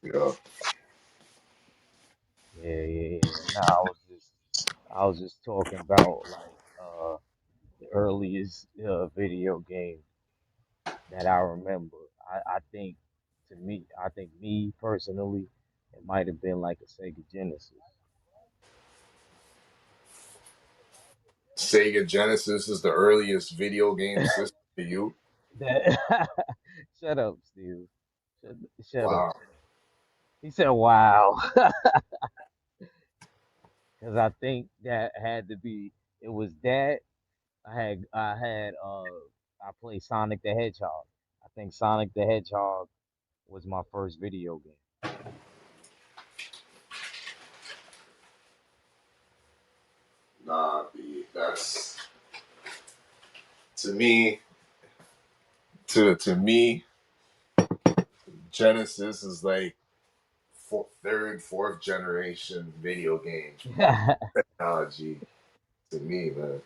Yeah. Yeah. No, I was just talking about like the earliest video game that I remember. I think I think me personally, it might have been like a Sega Genesis. Sega Genesis is the earliest video game system to you. That shut up, Steve. Shut, shut up. Wow. He said, "Wow," because I think that had to be. It was that I played Sonic the Hedgehog. I think Sonic the Hedgehog was my first video game. Nah, B. That's to me. To me, Genesis is like third, fourth generation video game technology. To me, man.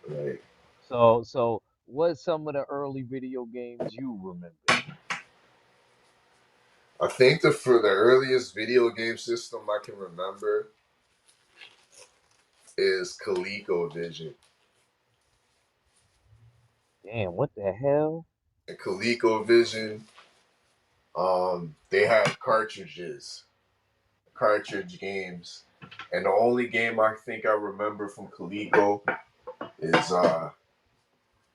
Like, So what's some of the early video games you remember? I think for the earliest video game system I can remember is ColecoVision. Damn, what the hell? And ColecoVision, they had cartridge games, and the only game I think I remember from Coleco is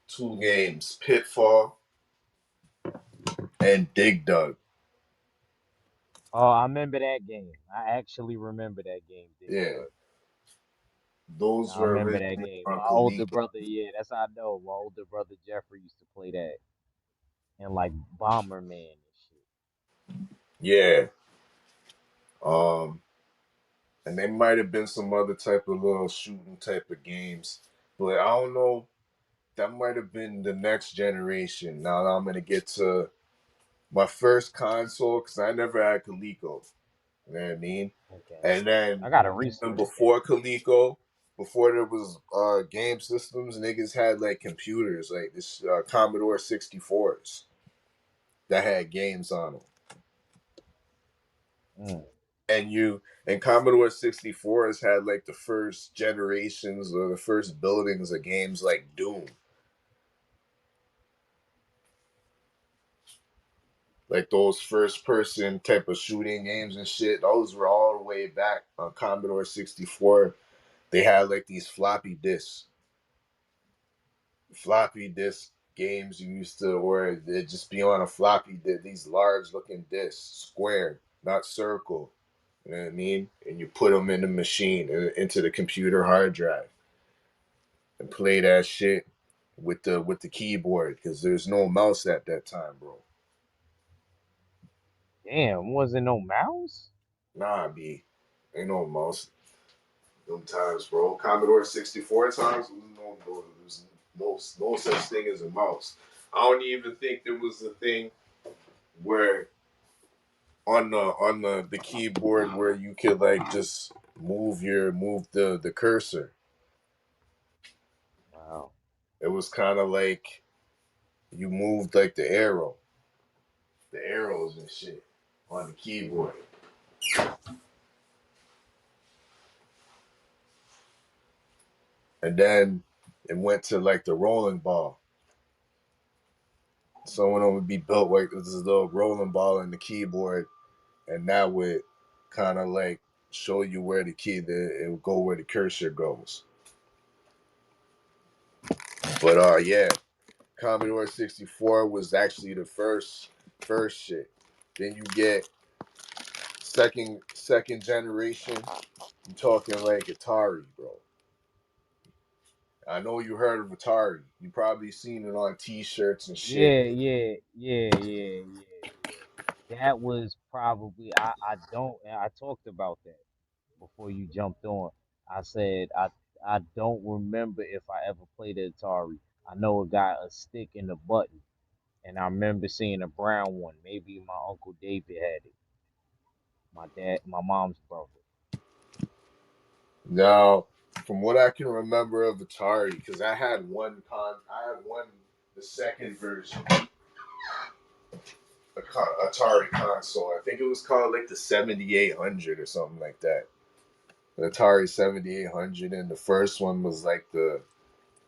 two games: Pitfall and Dig Dug. Oh, I remember that game. I actually remember that game, Dig Yeah, Dug. those I were remember that originally game. on My older Coleco. brother, yeah, that's how I know. My older brother Jeffrey used to play that and like Bomberman and shit. Yeah, um, and there might have been some other type of little shooting type of games, but I don't know. That might have been the next generation. Now I'm gonna get to my first console because I never had Coleco. You know what I mean? Okay. And I then gotta even research that. before Coleco, before there was game systems, niggas had like computers, like this Commodore 64s that had games on them. Mm. And Commodore 64s had like the first generations or the first buildings of games like Doom. Like those first person type of shooting games and shit, those were all the way back on Commodore 64. They had like these floppy disk games you used to, or it'd just be on a floppy disk, these large looking discs, square, not circle. You know what I mean? And you put them in the machine, into the computer hard drive, and play that shit with the keyboard because there's no mouse at that time, bro. Damn, wasn't no mouse? Nah, B, ain't no mouse. Them times, bro. Commodore 64 times, there was no such thing as a mouse. I don't even think there was a thing where on the keyboard where you could like just move the cursor. Wow. It was kind of like you moved like the arrows and shit on the keyboard. And then it went to like the rolling ball. So when it would be built like this little rolling ball in the keyboard, and that would kind of like show you where it would go where the cursor goes. But yeah, Commodore 64 was actually the first shit. Then you get second generation. You talking like Atari, bro. I know you heard of Atari. You probably seen it on T-shirts and shit. Yeah. That was probably I don't I talked about that before you jumped on. I said I don't remember if I ever played Atari. I know it got a stick in the button, and I remember seeing a brown one. Maybe my uncle David had it. My mom's brother. Now, from what I can remember of Atari, because I had one, the second version. Atari console. I think it was called like the 7800 or something like that. The Atari 7800, and the first one was like the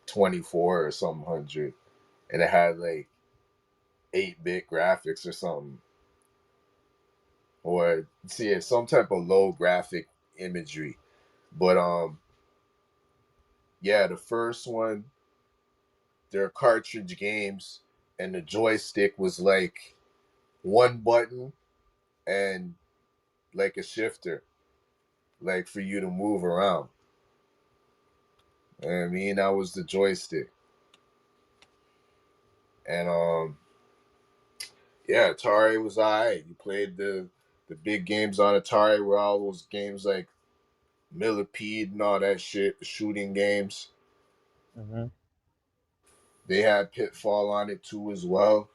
24 or something hundred, and it had like 8-bit graphics or something, or see, it's some type of low graphic imagery. But yeah, the first one, their cartridge games, and the joystick was like one button and like a shifter, like for you to move around. You know what I mean, that was the joystick. And yeah, Atari was alright. You played the big games on Atari, were all those games like Millipede and all that shit, the shooting games. Hmm. They had Pitfall on it too as well.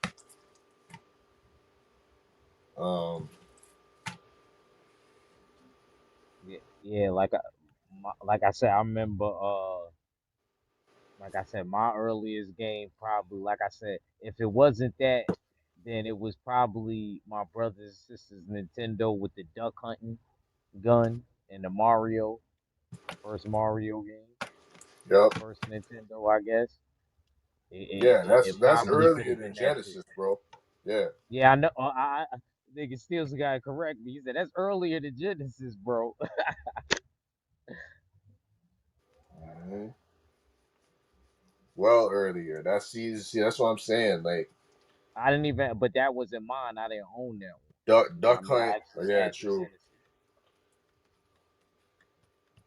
Um, Yeah, yeah. Like I said, I remember. Like I said, my earliest game probably, like I said, if it wasn't that, then it was probably my brother's and sister's Nintendo with the duck hunting gun and the Mario, the first Mario game, the yep. first Nintendo, I guess. Yeah, It that's probably could earlier have than been that too. Genesis, bro. Yeah. Yeah, I know. Nigga Steele's got to correct me. He said that's earlier than Genesis, bro. hmm Well, earlier. See, that's what I'm saying. Like I didn't even, but that wasn't mine. I didn't own that one. You know what I Duck mean? I Hunt. Oh, actually yeah, had the true. Genesis.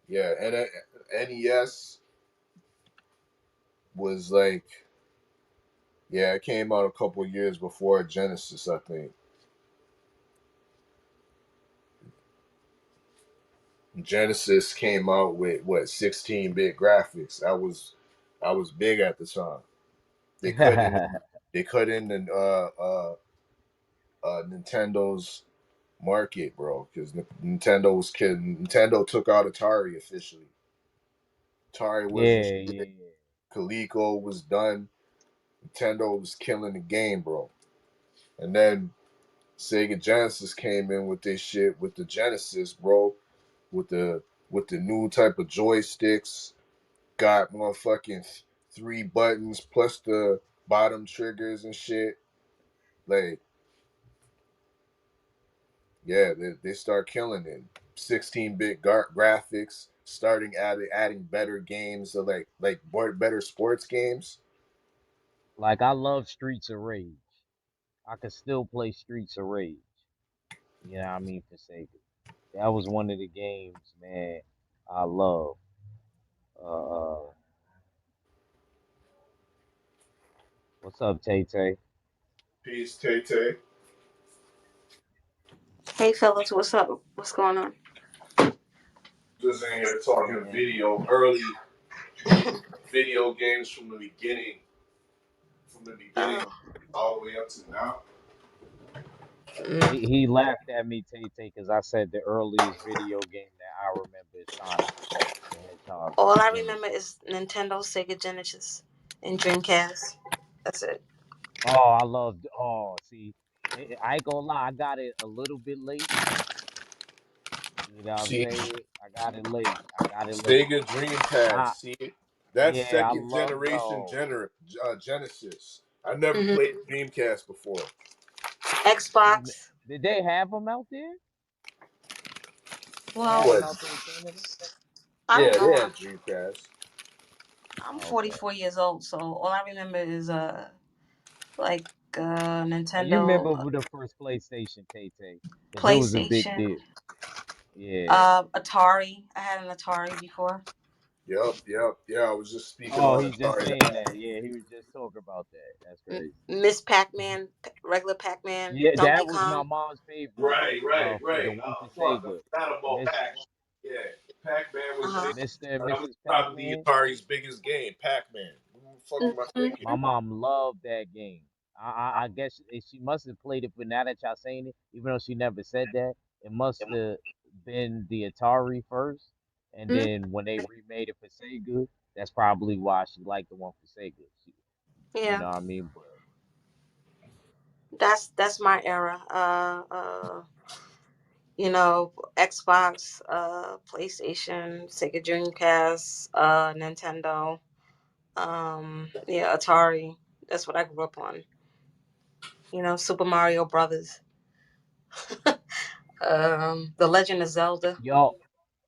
Yeah, and NES was like, yeah, it came out a couple years before Genesis, I think. Genesis came out with what, 16-bit graphics. That was big at the time. They cut in they cut in the Nintendo's market, bro, because Nintendo was kidding. Nintendo took out Atari officially. Atari wasn't Yeah, shit. yeah. Coleco was done. Nintendo was killing the game, bro. And then Sega Genesis came in with this shit with the Genesis, bro, with the new type of joysticks. Got motherfucking 3 buttons plus the bottom triggers and shit. Like, yeah, they start killing it. 16-bit graphics, starting adding better games, so like more better sports games. Like I love Streets of Rage. I could still play Streets of Rage. You know what I mean? For Sega. That was one of the games, man. I love. Uh, what's up, Tay Tay? Peace, Tay Tay. Hey fellas, what's up? What's going on? Just in here talking Man, video games from the beginning, Oh, all the way up to now. mm. he laughed at me, Tay Tay, because I said the earliest video game that I remember is Sonic the Hedgehog All for I remember Genesis. is Nintendo, Sega Genesis, and Dreamcast. That's it. Oh, I loved. Oh, see, I ain't gonna lie, I got it a little bit late. You know what I'm See, saying? I got it late. I got it late. Sega Dreamcast. I See, that's Yeah, I second love. generation Oh, Genesis. I never Hmm. played Dreamcast before. Xbox. did they have them out there? They had Well, them What? out there in Canada. I don't Yeah, they know. had Dreamcast. I'm Oh, okay. 44 years old, so all I remember is like Oh, you remember Nintendo, the first PlayStation, Tay Tay? Because it was a big PlayStation, deal. Yeah. Atari. I had an Atari before. Yep. Yeah, I was just speaking Oh, on he just Atari. saying that. Yeah, he was just talking about that. That's crazy. Miss Pac-Man, regular Pac-Man, Yeah, Donkey that was my Kong. mom's favorite. For the Right. one for Fuck, Sega, not about Miss Pac. Yeah, Pac Man Uh was big. huh. Mr. and That was Mrs. probably Pac-Man. Atari's biggest game, Pac Man. What the fuck am I Hmm. thinking? My mom loved that game. I guess she must have played it, but now that y'all saying it, even though she never said that, it must have been the Atari first, and then when they remade it for Sega, that's probably why she liked the one for Sega. She, you Yeah. know what I mean? But That's my era. Xbox, PlayStation, Sega Dreamcast, Nintendo, yeah, Atari. That's what I grew up on. Super Mario Brothers, The Legend of Zelda. Yo,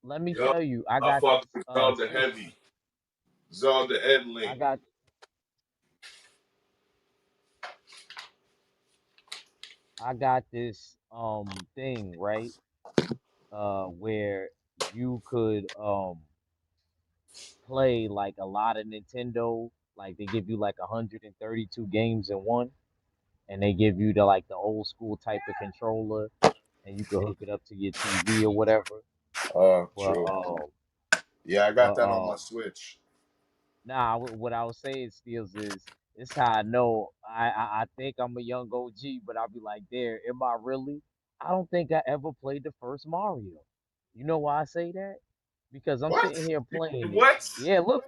let me Yup. tell you, I I got fuck this with Zelda six. heavy. Zelda I Edling. got I got this thing, right? Where you could play like a lot of Nintendo, like they give you like 132 games in one, and they give you the old school type of controller, and you can hook it up to your TV or whatever. But True. Yeah, I got but that on my Switch. nah, what I was saying, Steels, is this how I know I think I'm a young OG, but I'll be like, there, am I really? I don't think I ever played the first Mario. You know why I say that? Because I'm What? sitting here You playing it. what? Yeah, look,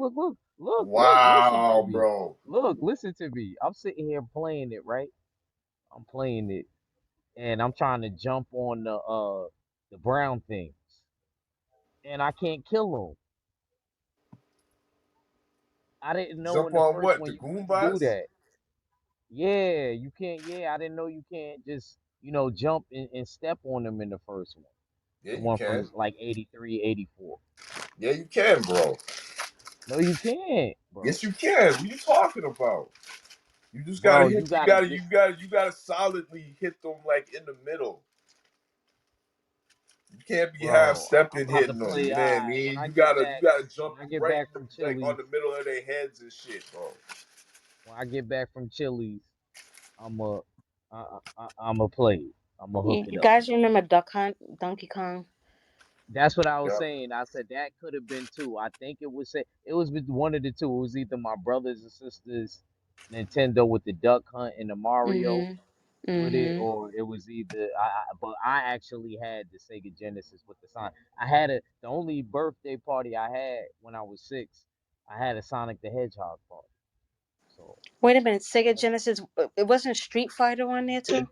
listen to Wow, me. bro. Look, listen to me. I'm sitting here playing it, right? I'm playing it, and I'm trying to jump on the brown things, and I can't kill them. I didn't know in Jump the on first what? one The you couldn't do Goombas? that. Yeah, you can't. Yeah, I didn't know you can't just jump and step on them in the first one. Yeah, The you one can. from like 83, 84. Yeah, you can, bro. No, you can't, Yes, bro. you can. What are you talking about? You just gotta Bro, hit. you You gotta gotta. get. You gotta solidly hit them like in the middle. You can't be half Bro, I'm stepping about to hitting them. play. You All know what I right, mean? You gotta jump when I get right back in from the, like on Chili's, the middle of their heads and shit, bro. when I get back from Chili's, I'm a, I'm a play it. I'm gonna hook You it up. guys remember Duck Hunt, Donkey Kong? That's what I was Yep. saying. I said that could have been two. I think it was with one of the two. It was either my brothers and sisters Nintendo with the Duck Hunt and the Mario Mhm. with it, Mhm. or it was either but I actually had the Sega Genesis with the Sonic. I had the only birthday party I had when I was 6. I had a Sonic the Hedgehog party. So Wait a minute, Sega that's Genesis. It wasn't Street Fighter on there too.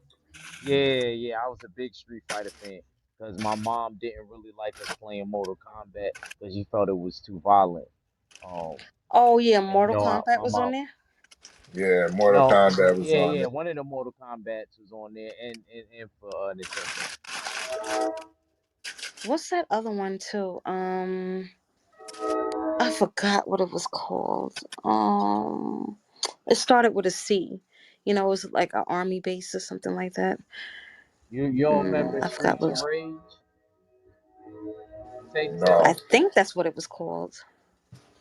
yeah. I was a big Street Fighter fan because my mom didn't really like us playing Mortal Kombat because she felt it was too violent. Um, Oh yeah, and Mortal Kombat my was on mom. there. Yeah, Mortal No, Kombat was yeah, on yeah. it. One of the Mortal Kombat's was on there, and for Nintendo. What's that other one too? I forgot what it was called. It started with a C. It was like an army base or something like that. You don't remember I forgot Streets what. of Rage? The I No. Take-Two? think that's what it was called.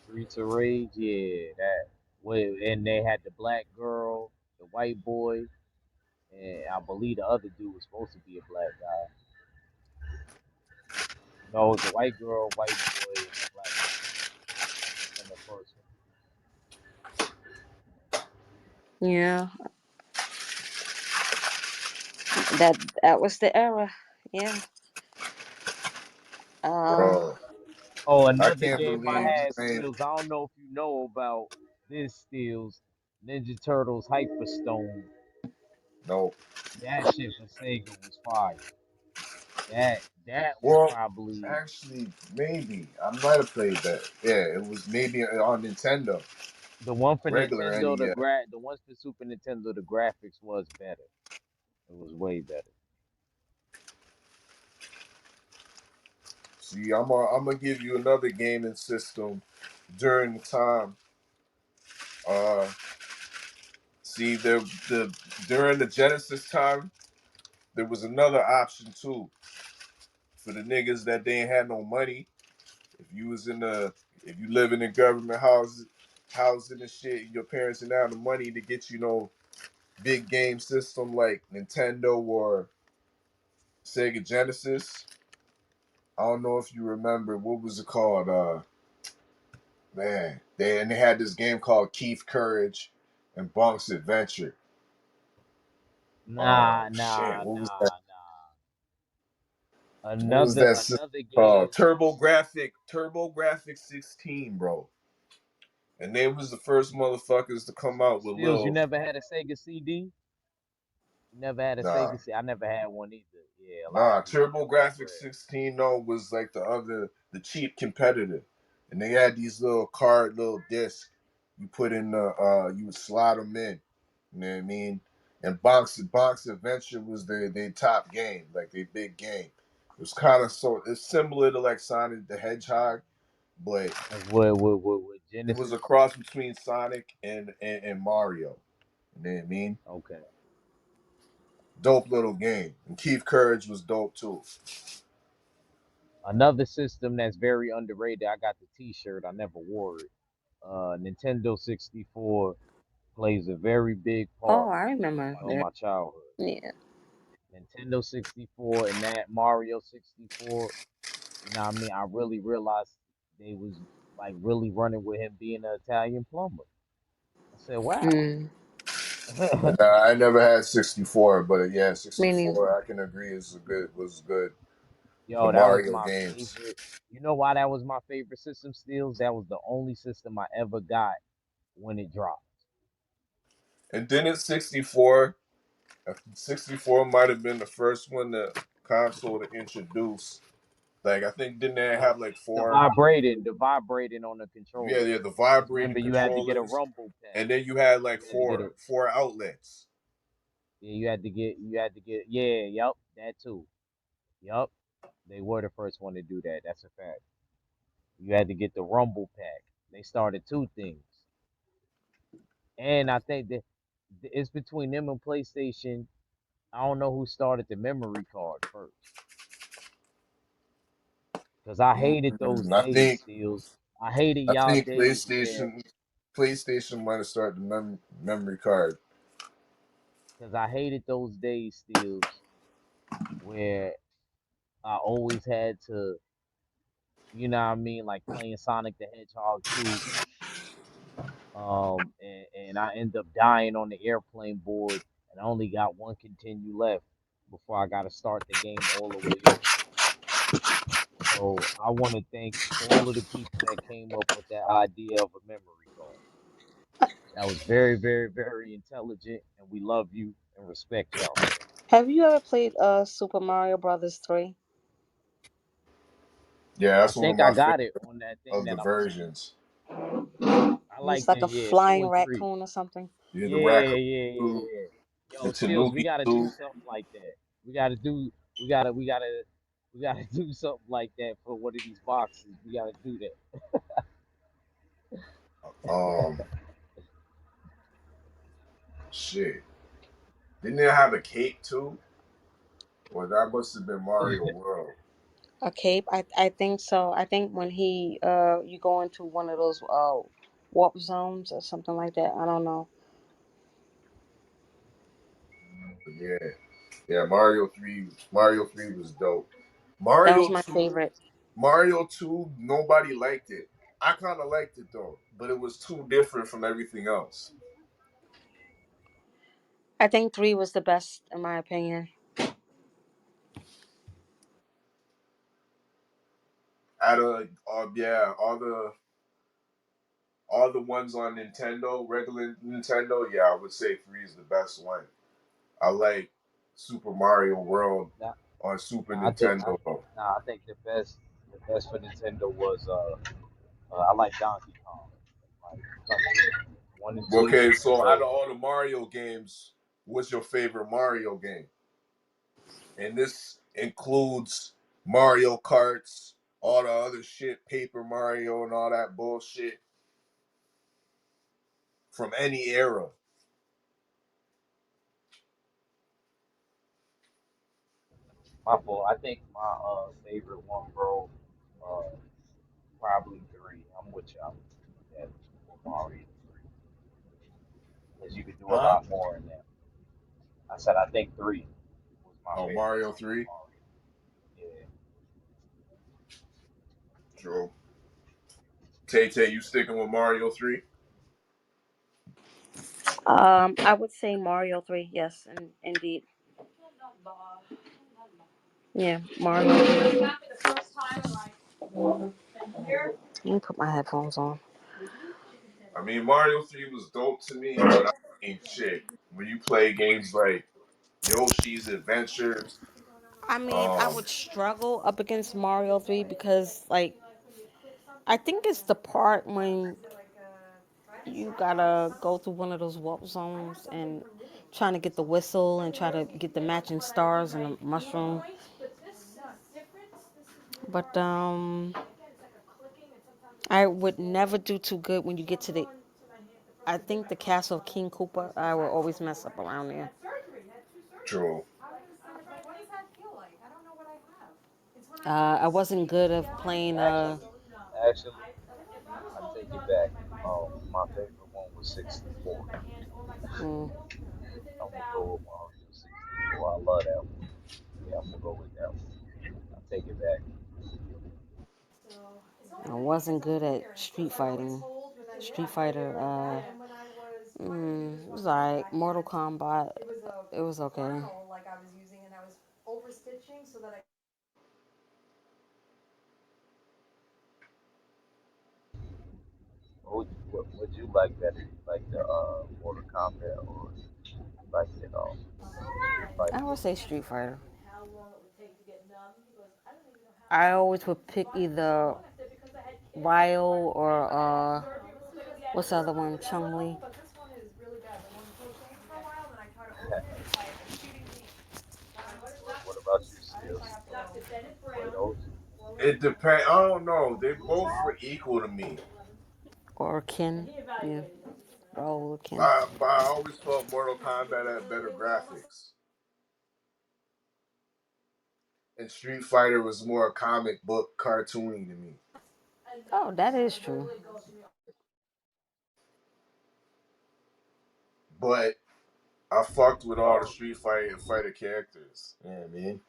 Streets of Rage, yeah, that. Well, and they had the black girl, the white boy, and I believe the other dude was supposed to be a black guy. No, it was a white girl, white boy, and a black guy in the first one. Yeah, that was the era. Yeah. Um. Bro, Oh, I another can't game I believe you had, ain't. Steels. I don't know if you know about this, Steels. Ninja Turtles Hyperstone. No. That shit for Sega was fire. That was Well, probably actually, maybe I might have played that. Yeah, it was maybe on Nintendo, the one for regular Nintendo. NES. The ones for Super Nintendo. The graphics was better. It was way better. See, I'm gonna give you another gaming system during the time. Uh, see, the during the Genesis time, there was another option too for the niggas that they ain't had no money. If you was in the if you live in a government housing and shit, and your parents didn't have the money to get big game system like Nintendo or Sega Genesis. I don't know if you remember what was it called. Man, they had this game called Keith Courage and Bonk's Adventure. Nah, Shit, nah, what was that? nah, nah. What was that system Another called? game. TurboGrafx 16, bro. And they was the first motherfuckers to come out with Steels, you little. never had a Sega CD? You never had a Nah, Sega? I never had one either. Yeah, a lot nah. of people Turbo never had Graphics bread. 16 though was like the cheap competitor, and they had these little discs. You put in you would slide them in. You know what I mean? And Box Adventure was their top game, like their big game. It was kind of it's similar to like Sonic the Hedgehog, but Like what it was a Genesis? cross between Sonic and Mario. You know what I mean? Okay. Dope little game. And Keith Courage was dope too. Another system that's very underrated. I got the T-shirt. I never wore it. Nintendo 64 plays a very big Oh, part I remember in that. my childhood. Yeah. Nintendo 64 and that Mario 64. You know what I mean? I really realized they was like really running with him being an Italian plumber. I said, wow. Mm, Nah, I never had 64, but yeah, me neither. 64 I can agree was good. The Yo, that was Mario my games. favorite. You know why that was my favorite system steals? That was the only system I ever got when it dropped. And then at 64 might have been the first one the console to introduce. Like I think didn't they The have like the four? vibrating, the vibrating on the Yeah, controller. yeah, the Cause vibrating remember you had to get a controllers, rumble pack. and then you had like You had to get a four outlets. yeah, you had to get yeah, yup, that too. Yup. They were the first one to do that. That's a fact. You had to get the rumble pack. They started two things. And I think that it's between them and PlayStation. I don't know who started the memory card first. Cause I hated those Mm, days, Steels. I hated I y'all think days where PlayStation might have started the memory card. cause I hated those days, Steels, where I always had to, you know what I mean, like playing Sonic the Hedgehog 2. And I end up dying on the airplane board and I only got one continue left before I gotta start the game all the way over. So I wanna thank all of the people that came up with that idea of a memory card. That was very, very, very intelligent, and we love you and respect y'all. Have you ever played Super Mario Brothers 3? Yeah, I that's one of think I my favorite got it on that thing of the that I'm saying. versions. I He's like like them, a yeah, two flying and three. raccoon or something. Yeah, the Yeah, Raccoon yeah, yeah, 2, yeah. the Yo, Steels, we Tanuki gotta do 2. something like that. We gotta do, we gotta do something like that for one of these boxes. We gotta do that. Um, shit. Didn't they have a cape too? Or that must have been Mario World. A cape? I think so. I think when he you go into one of those warp zones or something like that. I don't know. But yeah, yeah, Mario 3 was dope. That was Mario my 2, favorite. Mario 2, nobody liked it. I kind of liked it though, but it was too different from everything else. I think 3 was the best in my opinion. Out of yeah, all the ones on Nintendo, regular Nintendo, yeah, I would say 3 is the best one. I like Super Mario World Nah, on Super nah, I think, I, Nintendo. nah, I think the best for Nintendo was I like Donkey Kong, like Country 1 and 2. Okay, so out Dope. of all the Mario games, what's your favorite Mario game? And this includes Mario Karts, all the other shit, Paper Mario, and all that bullshit from any era. My fault. I think my favorite one, bro, probably three. I'm with y'all. Yeah, Mario three, because you could do a Huh? lot more in that. I said I think three was my Oh, favorite Mario Super 3? Mario. Yeah. True. Tay Tay, you sticking with Mario 3? I would say Mario 3. Yes, indeed. Yeah, Mario 3. Let me put my headphones on. I mean, Mario 3 was dope to me, but I mean, shit. When you play games like Yoshi's Adventures. I mean, I Um, would struggle up against Mario 3 because, like, I think it's the part when you gotta go through one of those warp zones and trying to get the whistle and try to get the matching stars and the mushroom. But I would never do too good when you get to the. I think the castle of King Koopa. I will always mess up around there. True. I wasn't good at playing. Actually, I take it back. My favorite one was 64. Mm, I'm gonna go with Mario 64. I love that one. Yeah, I'm gonna go with that one. I take it back. I wasn't good at street fighting. Street Fighter. It was alright. Mortal Kombat. It was okay. What would you like better? You like the Mortal Kombat or you like the Street I Fighter? would say Street Fighter. I always would pick either Ryo or what's the other one? Chung Li. What about you, Skills? You play those? It depends. I don't know. They both were equal to me. Or Ken. Yeah. Raul or Ken. But I always felt Mortal Kombat had better graphics, and Street Fighter was more comic book cartoony to me. Oh, that is true. But I fucked with all the Oh, Street Fighter characters. You know what I mean?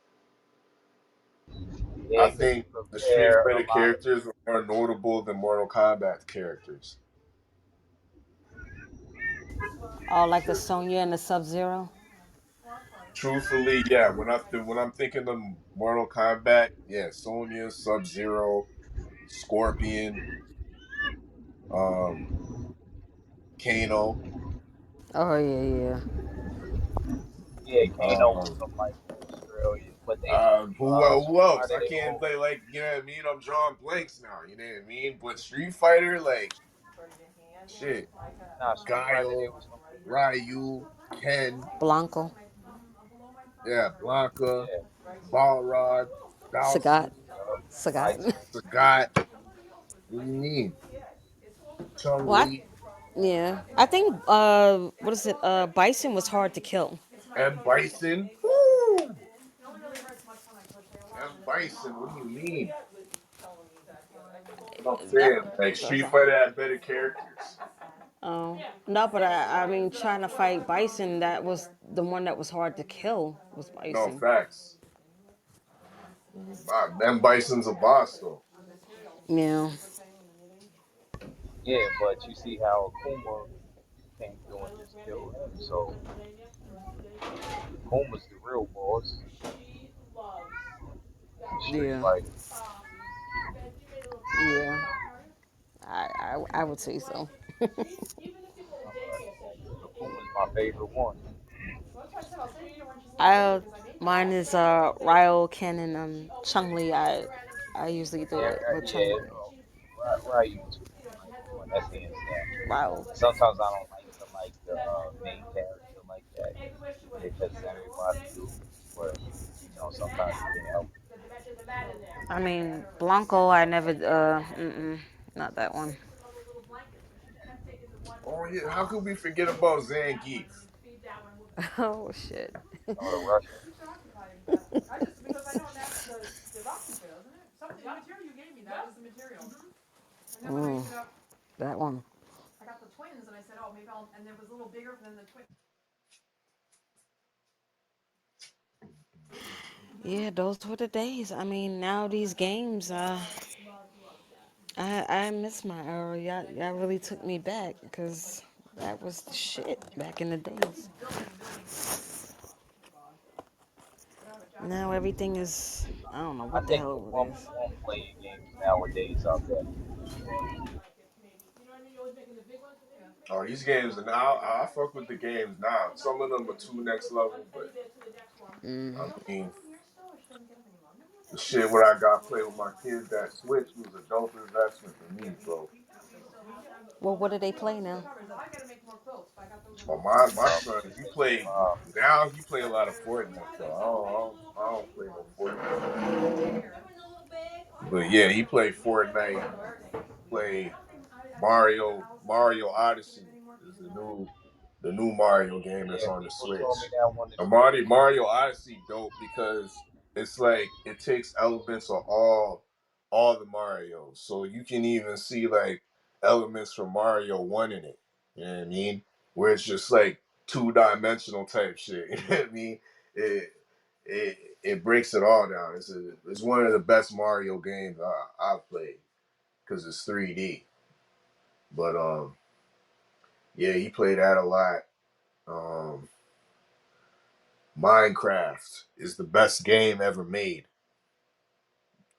I yeah, because you think the Street compare a Fighter lot of. characters are more notable than Mortal Kombat characters. Oh, like the Sonya and the Sub Zero. Truthfully, yeah. When I'm thinking of Mortal Kombat, yeah, Sonya, Sub Zero, Scorpion, um, Kano, Oh yeah, Yeah, Kano was um, from like Australia, but they who why else? did I they can't all? say like you know what I mean. I'm drawing blanks now. You know what I mean. But Street Fighter, like shit, Nah, Street Fighter they Guile, was from England. Ryu, Ken, yeah. Blanco, yeah, Blanca, Yeah, Balrog, Sagat, Dhalsim, Sagat. Bison. Sagat. What do you mean? Chung What? Li, Yeah, I think what is it? Bison was hard to kill. M Bison. Woo! M Bison. What do you mean? What I'm That saying, like was Street a Fighter had better characters. oh no, but I mean trying to fight Bison, that was the one that was hard to kill was No Bison. facts. M Bison's a boss though. Yeah, Yeah, but you see how Akuma came through and just killed him. So Akuma's the real boss in Street yeah, Fighter. yeah. I would say so. Akuma's my favorite one. I mine is Ryo, Ken, and Chung Li. I usually do Yeah, it with Chung yeah. Li. Ryu too. Ryu one. That's hands down. Ryo. And sometimes I don't like to like the main character like that because everybody do. But sometimes you can't help it. I mean Blanco. I never. Not that one. Oh yeah, how could we forget about Zangief? Oh shit. Oh, the Russian. Mm, that one. Yeah, those were the days. I mean, now these games, I miss my era. Y'all really took me back because that was the shit back in the days. Now everything is, I don't know I what the think hell the it one is. one playing games nowadays are better. Oh, these games are now. I fuck with the games now. Some of them are too next level, but I mean, the shit what I got play with my kids that Switch was a dope investment for me, bro. Well, what do they play now? But my Uh, son, he PlayStation played 5. now. He play a lot of Fortnite though. I don't play no Fortnite. But yeah, he played Fortnite. Play Mario Odyssey is the new Mario game that's Yeah, on the people told me Switch. that one is And pretty good. Mario Odyssey dope because it's like it takes elements of all the Marios. So you can even see like elements from Mario 1 in it. You know what I mean? Where it's just like two-dimensional type shit. You know what I mean? It it breaks it all down. It's one of the best Mario games I've played because it's 3D. But yeah, he played that a lot. Um, Minecraft is the best game ever made.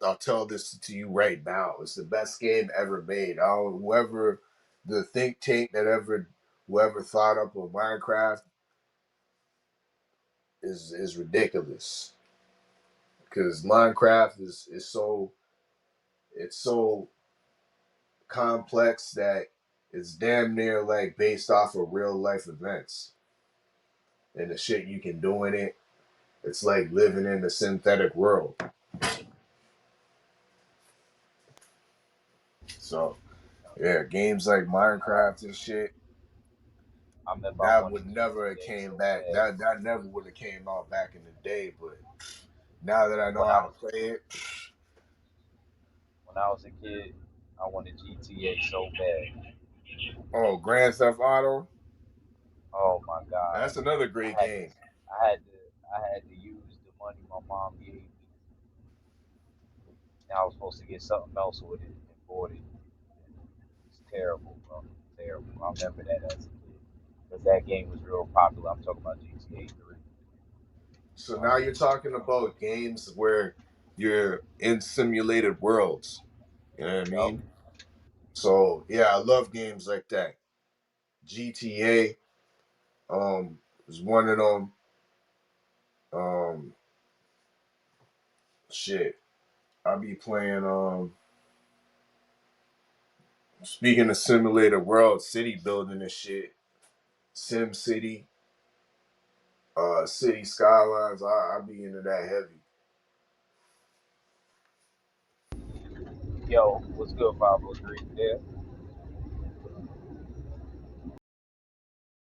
I'll tell this to you right now. It's the best game ever made. Whoever the think tank that whoever thought up of Minecraft is ridiculous because Minecraft is so it's so complex that it's damn near like based off of real life events and the shit you can do in it. It's like living in a synthetic world. So yeah, games like Minecraft and shit I remember I that wanted would never have GTA came so back. bad. That never would have came out back in the day. But now that I know When how I to was play it, when I was a kid, I wanted GTA so bad. oh, Grand Theft Auto, Oh my God. that's another great I had to game. I had to I had to use the money my mom gave me. And I was supposed to get something else with it and bought it. It's terrible, bro. Terrible. I remember that as a kid. Because that game was real popular. I'm talking about GTA 3. So now you're talking about games where you're in simulated worlds. You know what I Yup. mean? So yeah, I love games like that. GTA is one of them. Um, shit. I be playing. Speaking of simulated world, city building and shit. Sim City, City Skylines. I be into that heavy. Yo, what's good, 503? Yeah.